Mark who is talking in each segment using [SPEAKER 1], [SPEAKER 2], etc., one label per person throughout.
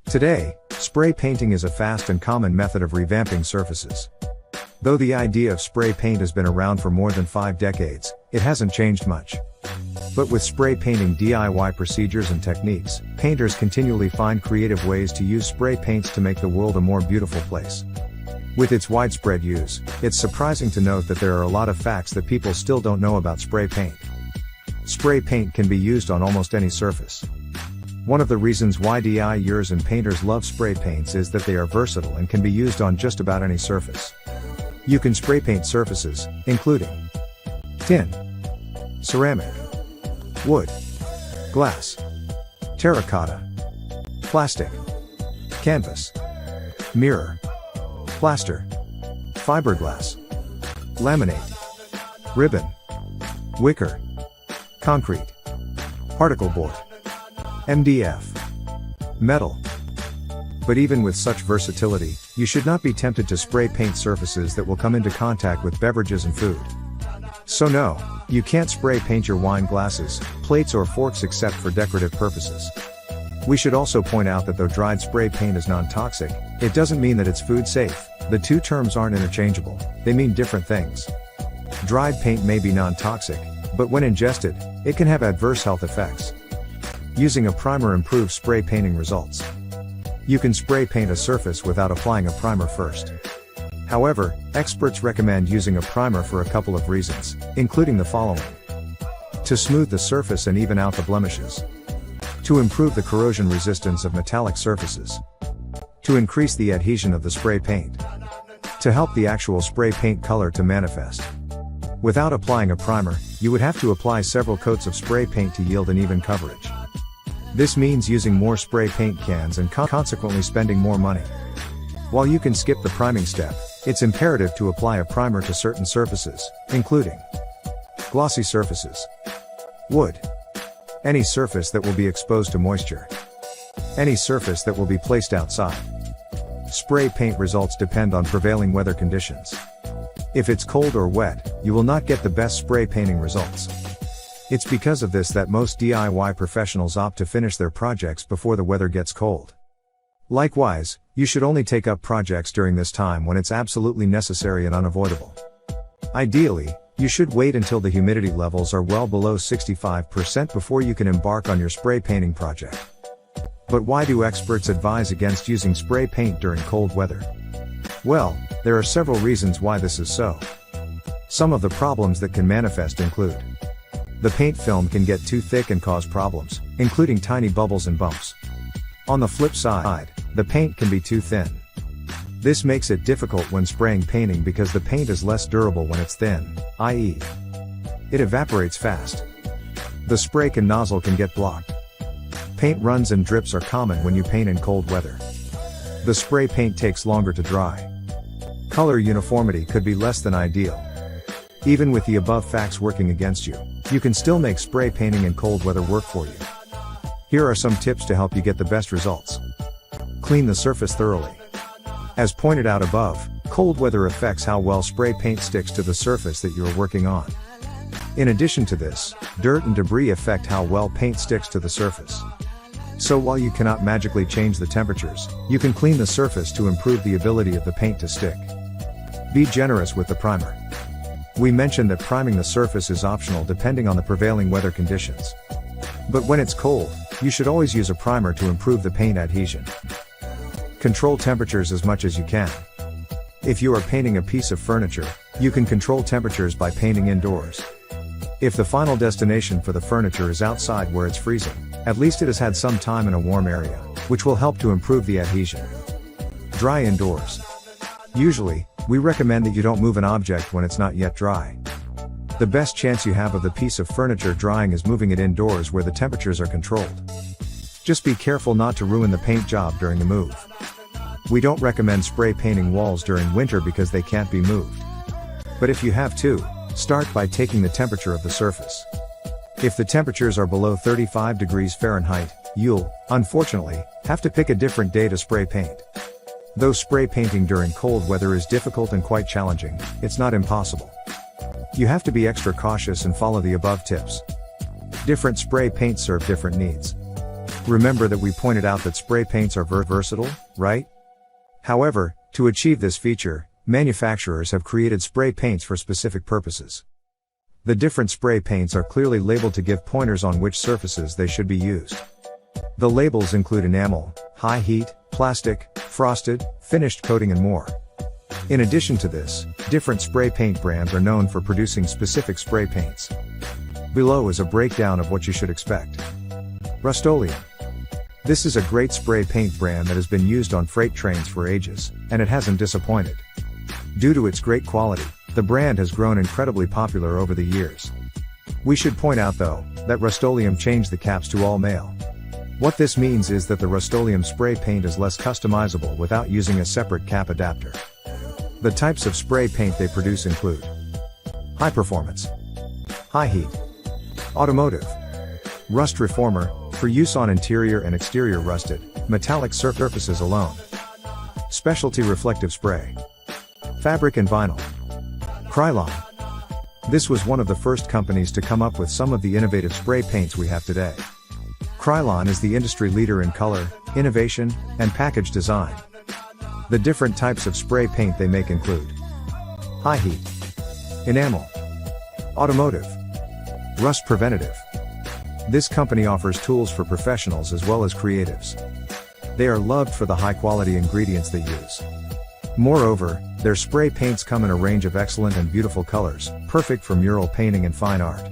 [SPEAKER 1] Today, spray painting is a fast and common method of revamping surfaces. Though the idea of spray paint has been around for more than 5 decades, it hasn't changed much. But with spray painting DIY procedures and techniques, painters continually find creative ways to use spray paints to make the world a more beautiful place. With its widespread use, it's surprising to note that there are a lot of facts that people still don't know about spray paint. Spray paint can be used on almost any surface. One of the reasons why DIYers and painters love spray paints is that they are versatile and can be used on just about any surface. You can spray paint surfaces, including tin, ceramic, wood, glass, terracotta, plastic, canvas, mirror, plaster, fiberglass, laminate, ribbon, wicker, concrete, particle board, MDF, metal. But even with such versatility, you should not be tempted to spray paint surfaces that will come into contact with beverages and food. So no, you can't spray paint your wine glasses, plates or forks except for decorative purposes. We should also point out that though dried spray paint is non-toxic, it doesn't mean that it's food safe. The two terms aren't interchangeable, they mean different things. Dried paint may be non-toxic, but when ingested, it can have adverse health effects. Using a primer improves spray painting results. You can spray paint a surface without applying a primer first. However, experts recommend using a primer for a couple of reasons, including the following. To smooth the surface and even out the blemishes. To improve the corrosion resistance of metallic surfaces. To increase the adhesion of the spray paint. To help the actual spray paint color to manifest. Without applying a primer, you would have to apply several coats of spray paint to yield an even coverage. This means using more spray paint cans and consequently spending more money. While you can skip the priming step, it's imperative to apply a primer to certain surfaces, including glossy surfaces, wood, any surface that will be exposed to moisture, any surface that will be placed outside. Spray paint results depend on prevailing weather conditions. If it's cold or wet, you will not get the best spray painting results. It's because of this that most DIY professionals opt to finish their projects before the weather gets cold. Likewise, you should only take up projects during this time when it's absolutely necessary and unavoidable. Ideally, you should wait until the humidity levels are well below 65% before you can embark on your spray painting project. But why do experts advise against using spray paint during cold weather? Well, there are several reasons why this is so. Some of the problems that can manifest include: the paint film can get too thick and cause problems, including tiny bubbles and bumps. On the flip side, the paint can be too thin. This makes it difficult when spraying painting because the paint is less durable when it's thin, i.e., it evaporates fast. The spray nozzle can get blocked. Paint runs and drips are common when you paint in cold weather. The spray paint takes longer to dry. Color uniformity could be less than ideal. Even with the above facts working against you, you can still make spray painting in cold weather work for you. Here are some tips to help you get the best results. Clean the surface thoroughly. As pointed out above, cold weather affects how well spray paint sticks to the surface that you are working on. In addition to this, dirt and debris affect how well paint sticks to the surface. So while you cannot magically change the temperatures, you can clean the surface to improve the ability of the paint to stick. Be generous with the primer. We mentioned that priming the surface is optional depending on the prevailing weather conditions. But when it's cold, you should always use a primer to improve the paint adhesion. Control temperatures as much as you can. If you are painting a piece of furniture, you can control temperatures by painting indoors. If the final destination for the furniture is outside where it's freezing, at least it has had some time in a warm area, which will help to improve the adhesion. Dry indoors. Usually, we recommend that you don't move an object when it's not yet dry. The best chance you have of the piece of furniture drying is moving it indoors where the temperatures are controlled. Just be careful not to ruin the paint job during the move. We don't recommend spray painting walls during winter because they can't be moved. But if you have to, start by taking the temperature of the surface. If the temperatures are below 35 degrees Fahrenheit, you'll, unfortunately, have to pick a different day to spray paint. Though spray painting during cold weather is difficult and quite challenging, it's not impossible. You have to be extra cautious and follow the above tips. Different spray paints serve different needs. Remember that we pointed out that spray paints are versatile, right? However, to achieve this feature, manufacturers have created spray paints for specific purposes. The different spray paints are clearly labeled to give pointers on which surfaces they should be used. The labels include enamel, high heat, plastic, frosted, finished coating and more. In addition to this, different spray paint brands are known for producing specific spray paints. Below is a breakdown of what you should expect. Rust-Oleum. This is a great spray paint brand that has been used on freight trains for ages, and it hasn't disappointed. Due to its great quality, the brand has grown incredibly popular over the years. We should point out though, that Rust-Oleum changed the caps to all male. What this means is that the Rust-Oleum spray paint is less customizable without using a separate cap adapter. The types of spray paint they produce include high performance, high heat, automotive, rust reformer, for use on interior and exterior rusted, metallic surfaces alone, specialty reflective spray, fabric and vinyl, Krylon. This was one of the first companies to come up with some of the innovative spray paints we have today. Krylon is the industry leader in color, innovation, and package design. The different types of spray paint they make include high heat, enamel, automotive, rust preventative. This company offers tools for professionals as well as creatives. They are loved for the high quality ingredients they use. Moreover, their spray paints come in a range of excellent and beautiful colors, perfect for mural painting and fine art.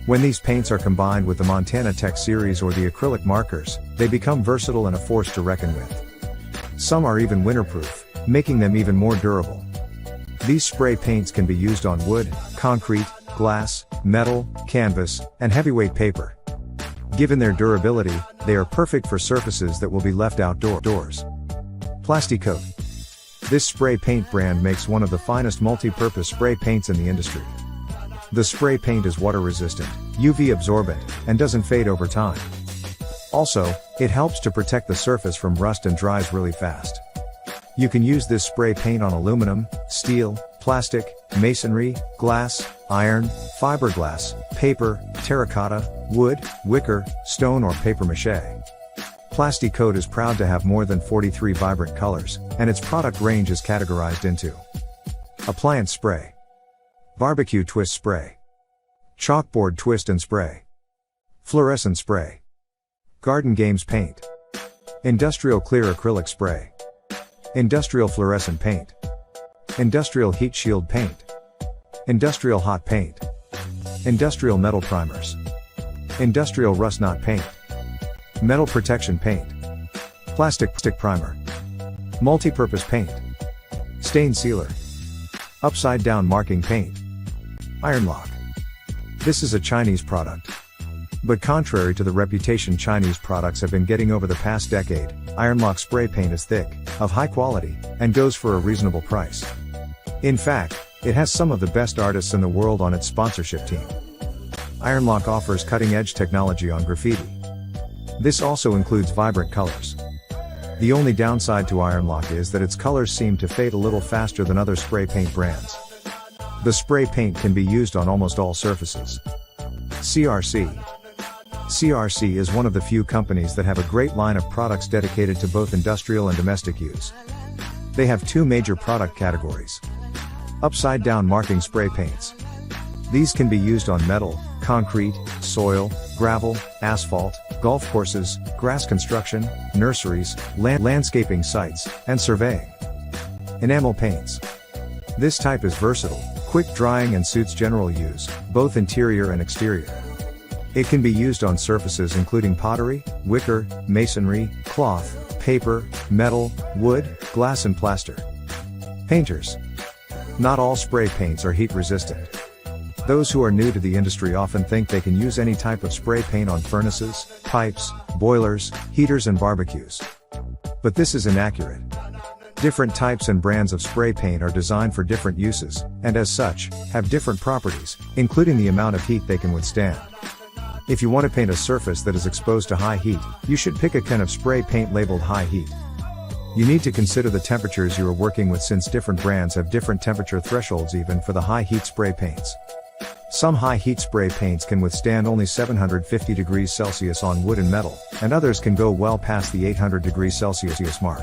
[SPEAKER 1] When these paints are combined with the Montana Tech series or the acrylic markers, they become versatile and a force to reckon with. Some are even winterproof, making them even more durable. These spray paints can be used on wood, concrete, glass, metal, canvas, and heavyweight paper. Given their durability, they are perfect for surfaces that will be left outdoors. Plasticoat. This spray paint brand makes one of the finest multi-purpose spray paints in the industry. The spray paint is water resistant, UV absorbent, and doesn't fade over time. Also, it helps to protect the surface from rust and dries really fast. You can use this spray paint on aluminum, steel, plastic, masonry, glass, iron, fiberglass, paper, terracotta, wood, wicker, stone or paper mache. Plasticoat is proud to have more than 43 vibrant colors, and its product range is categorized into appliance spray, barbecue twist spray, chalkboard twist and spray, fluorescent spray, garden games paint, industrial clear acrylic spray, industrial fluorescent paint, industrial heat shield paint, industrial hot paint, industrial metal primers, industrial rust knot paint, metal protection paint, plastic stick primer, multi-purpose paint, stain sealer, upside down marking paint, iron lock. This is a Chinese product. But contrary to the reputation Chinese products have been getting over the past decade, iron lock spray paint is thick, of high quality, and goes for a reasonable price. In fact, it has some of the best artists in the world on its sponsorship team. Iron lock offers cutting-edge technology on graffiti. This also includes vibrant colors. The only downside to iron lock is that its colors seem to fade a little faster than other spray paint brands. The spray paint can be used on almost all surfaces. CRC. CRC is one of the few companies that have a great line of products dedicated to both industrial and domestic use. They have two major product categories. Upside down marking spray paints. These can be used on metal, concrete, soil, gravel, asphalt, golf courses, grass construction, nurseries, landscaping sites, and surveying. Enamel paints. This type is versatile, quick drying and suits general use, both interior and exterior. It can be used on surfaces including pottery, wicker, masonry, cloth, paper, metal, wood, glass and plaster. Painters. Not all spray paints are heat resistant. Those who are new to the industry often think they can use any type of spray paint on furnaces, pipes, boilers, heaters and barbecues. But this is inaccurate. Different types and brands of spray paint are designed for different uses, and as such, have different properties, including the amount of heat they can withstand. If you want to paint a surface that is exposed to high heat, you should pick a kind of spray paint labeled high heat. You need to consider the temperatures you are working with since different brands have different temperature thresholds even for the high heat spray paints. Some high-heat spray paints can withstand only 750 degrees Celsius on wood and metal, and others can go well past the 800 degrees Celsius mark.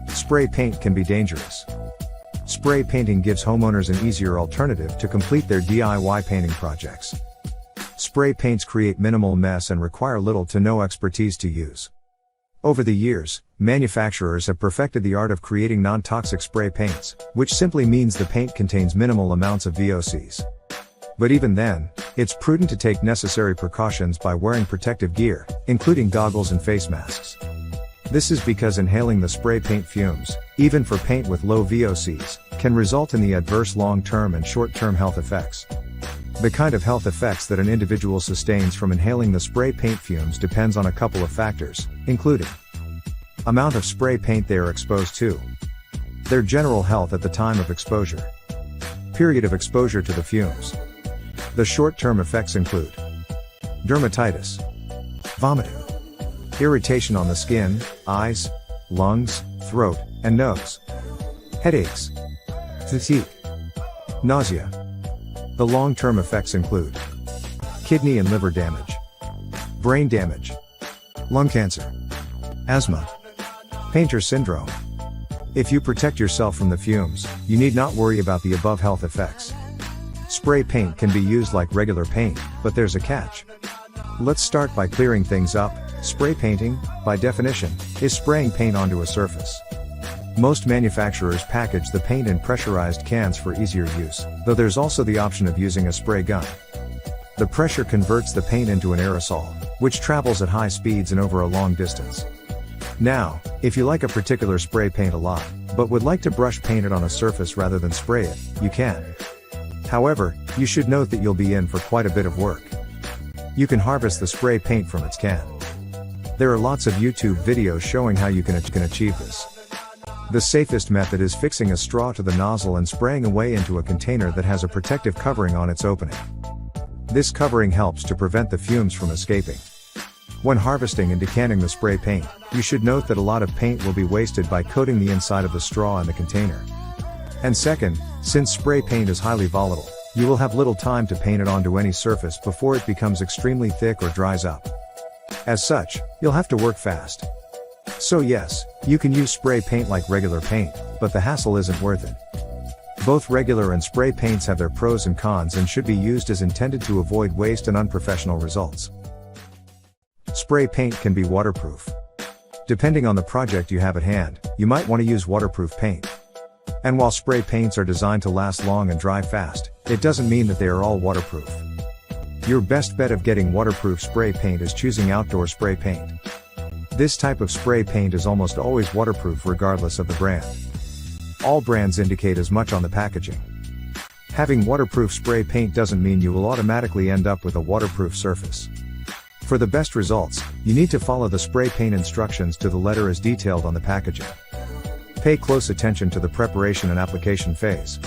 [SPEAKER 1] Spray paint can be dangerous. Spray painting gives homeowners an easier alternative to complete their DIY painting projects. Spray paints create minimal mess and require little to no expertise to use. Over the years, manufacturers have perfected the art of creating non-toxic spray paints, which simply means the paint contains minimal amounts of VOCs. But even then, it's prudent to take necessary precautions by wearing protective gear, including goggles and face masks. This is because inhaling the spray paint fumes, even for paint with low VOCs, can result in the adverse long-term and short-term health effects. The kind of health effects that an individual sustains from inhaling the spray paint fumes depends on a couple of factors, including amount of spray paint they are exposed to, their general health at the time of exposure, period of exposure to the fumes. The short-term effects include dermatitis, vomiting, irritation on the skin, eyes, lungs, throat, and nose, headaches, fatigue, nausea. The long-term effects include kidney and liver damage, brain damage, lung cancer, asthma, painter's syndrome. If you protect yourself from the fumes, you need not worry about the above health effects. Spray paint can be used like regular paint, but there's a catch. Let's start by clearing things up. Spray painting, by definition, is spraying paint onto a surface. Most manufacturers package the paint in pressurized cans for easier use, though there's also the option of using a spray gun. The pressure converts the paint into an aerosol, which travels at high speeds and over a long distance. Now, if you like a particular spray paint a lot, but would like to brush paint it on a surface rather than spray it, you can. However, you should note that you'll be in for quite a bit of work. You can harvest the spray paint from its can. There are lots of YouTube videos showing how you can achieve this. The safest method is fixing a straw to the nozzle and spraying away into a container that has a protective covering on its opening. This covering helps to prevent the fumes from escaping. When harvesting and decanting the spray paint, you should note that a lot of paint will be wasted by coating the inside of the straw in the container. And second, since spray paint is highly volatile, you will have little time to paint it onto any surface before it becomes extremely thick or dries up. As such, you'll have to work fast. So yes, you can use spray paint like regular paint, but the hassle isn't worth it. Both regular and spray paints have their pros and cons and should be used as intended to avoid waste and unprofessional results. Spray paint can be waterproof. Depending on the project you have at hand, you might want to use waterproof paint. And while spray paints are designed to last long and dry fast, it doesn't mean that they are all waterproof. Your best bet of getting waterproof spray paint is choosing outdoor spray paint. This type of spray paint is almost always waterproof regardless of the brand. All brands indicate as much on the packaging. Having waterproof spray paint doesn't mean you will automatically end up with a waterproof surface. For the best results, you need to follow the spray paint instructions to the letter as detailed on the packaging. Pay close attention to the preparation and application phase.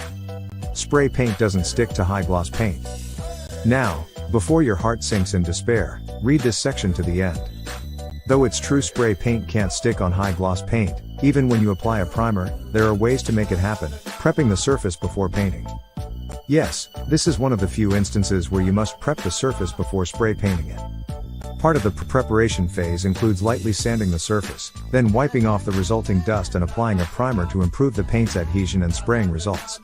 [SPEAKER 1] Spray paint doesn't stick to high-gloss paint. Now, before your heart sinks in despair, read this section to the end. Though it's true spray paint can't stick on high-gloss paint, even when you apply a primer, there are ways to make it happen, prepping the surface before painting. Yes, this is one of the few instances where you must prep the surface before spray painting it. Part of the preparation phase includes lightly sanding the surface, then wiping off the resulting dust and applying a primer to improve the paint's adhesion and spraying results.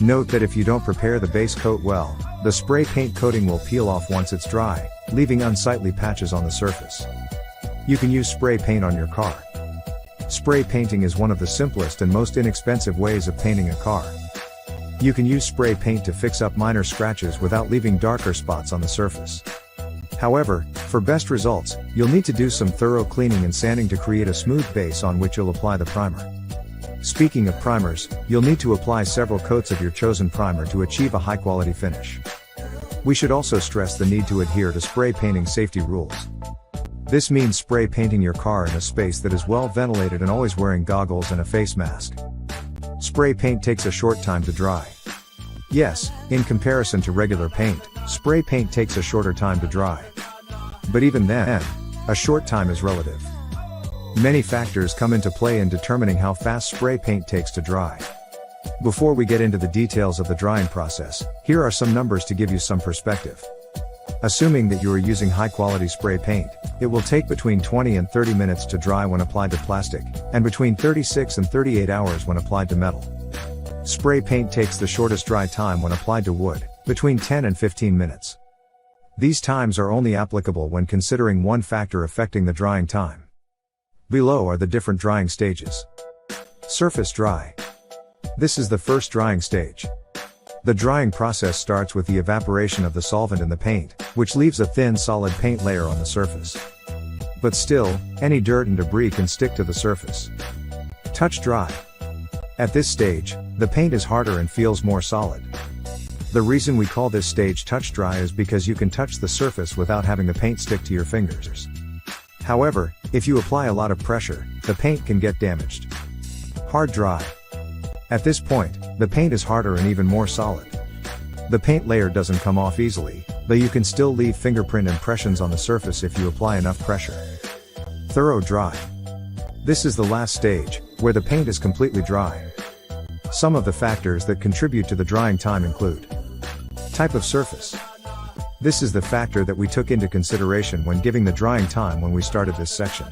[SPEAKER 1] Note that if you don't prepare the base coat well, the spray paint coating will peel off once it's dry, leaving unsightly patches on the surface. You can use spray paint on your car. Spray painting is one of the simplest and most inexpensive ways of painting a car. You can use spray paint to fix up minor scratches without leaving darker spots on the surface. However, for best results, you'll need to do some thorough cleaning and sanding to create a smooth base on which you'll apply the primer. Speaking of primers, you'll need to apply several coats of your chosen primer to achieve a high-quality finish. We should also stress the need to adhere to spray painting safety rules. This means spray painting your car in a space that is well ventilated and always wearing goggles and a face mask. Spray paint takes a short time to dry. Yes, in comparison to regular paint, spray paint takes a shorter time to dry. But even then, a short time is relative. Many factors come into play in determining how fast spray paint takes to dry. Before we get into the details of the drying process, here are some numbers to give you some perspective. Assuming that you are using high-quality spray paint, it will take between 20 and 30 minutes to dry when applied to plastic, and between 36 and 38 hours when applied to metal. Spray paint takes the shortest dry time when applied to wood, between 10 and 15 minutes. These times are only applicable when considering one factor affecting the drying time. Below are the different drying stages. Surface dry. This is the first drying stage. The drying process starts with the evaporation of the solvent in the paint, which leaves a thin solid paint layer on the surface. But still, any dirt and debris can stick to the surface. Touch dry. At this stage, the paint is harder and feels more solid. The reason we call this stage touch dry is because you can touch the surface without having the paint stick to your fingers. However, if you apply a lot of pressure, the paint can get damaged. Hard dry. At this point, the paint is harder and even more solid. The paint layer doesn't come off easily, though you can still leave fingerprint impressions on the surface if you apply enough pressure. Thorough dry. This is the last stage, where the paint is completely dry. Some of the factors that contribute to the drying time include: type of surface. This is the factor that we took into consideration when giving the drying time when we started this section.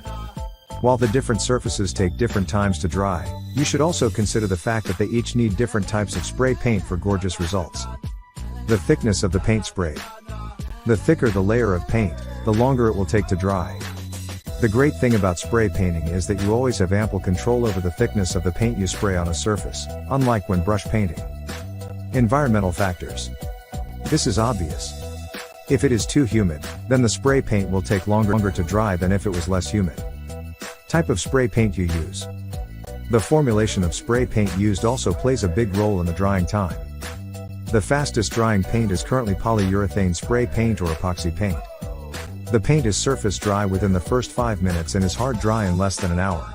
[SPEAKER 1] While the different surfaces take different times to dry, you should also consider the fact that they each need different types of spray paint for gorgeous results. The thickness of the paint sprayed. The thicker the layer of paint, the longer it will take to dry. The great thing about spray painting is that you always have ample control over the thickness of the paint you spray on a surface, unlike when brush painting. Environmental factors. This is obvious. If it is too humid, then the spray paint will take longer to dry than if it was less humid. Type of spray paint you use. The formulation of spray paint used also plays a big role in the drying time. The fastest drying paint is currently polyurethane spray paint or epoxy paint. The paint is surface dry within the first 5 minutes and is hard dry in less than an hour.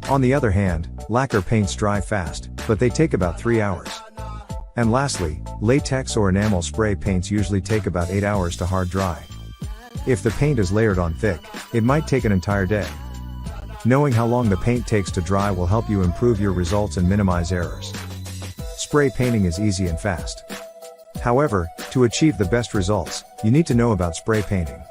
[SPEAKER 1] On the other hand, lacquer paints dry fast, but they take about 3 hours. And lastly, latex or enamel spray paints usually take about 8 hours to hard dry. If the paint is layered on thick, it might take an entire day. Knowing how long the paint takes to dry will help you improve your results and minimize errors. Spray painting is easy and fast. However, to achieve the best results, you need to know about spray painting.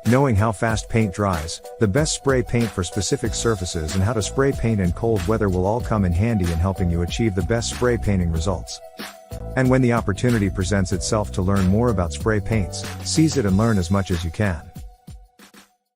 [SPEAKER 1] Knowing how fast paint dries, the best spray paint for specific surfaces and how to spray paint in cold weather will all come in handy in helping you achieve the best spray painting results. And when the opportunity presents itself to learn more about spray paints, seize it and learn as much as you can.